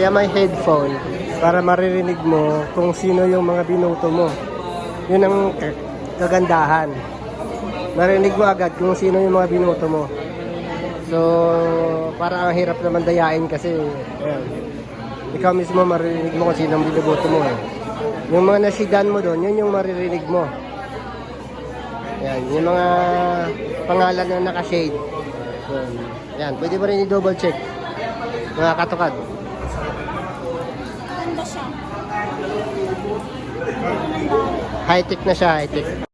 Kaya may headphone para maririnig mo kung sino yung mga binoto mo. Yun ang kagandahan. Marinig mo agad kung sino yung mga binoto mo. So, parang ang hirap naman dayain kasi ayan, ikaw mismo maririnig mo kung sino ang binoto mo. Yung mga nasidan mo doon, yun yung maririnig mo. Ayan, yung mga pangalan na naka-shade. So, ayan, pwede mo rin i-double check. Mga katukad. Ganda siya. High-tech na siya, high-tech.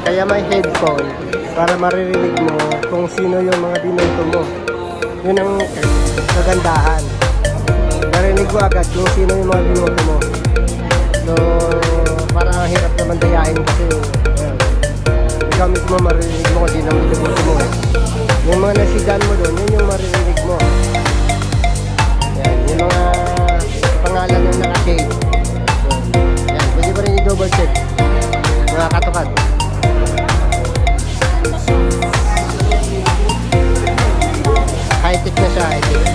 Kaya may headphone para maririnig mo kung sino yung mga binoto mo. Yun ang kagandahan. Narinig mo agad kung sino yung mga binoto mo. So, parang ang hirap naman dayain kasi ayan, ikaw mismo maririnig mo kung sino ang binoto mo. Yung mga nasigan mo doon, yun yung maririnig mo. Ayan, yung mga pangalan yung naka-shade. Ayan, pwede pa rin i-double check. Mga katukad. High-tech na siya, high-tech.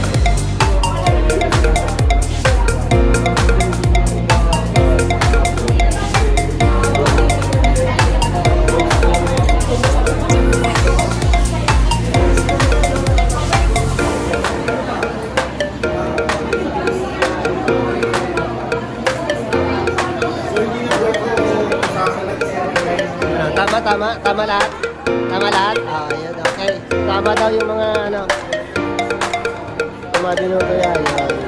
Tama lahat? Tama lahat? Yun, okay. Tama daw yung mga, mga binoto yan.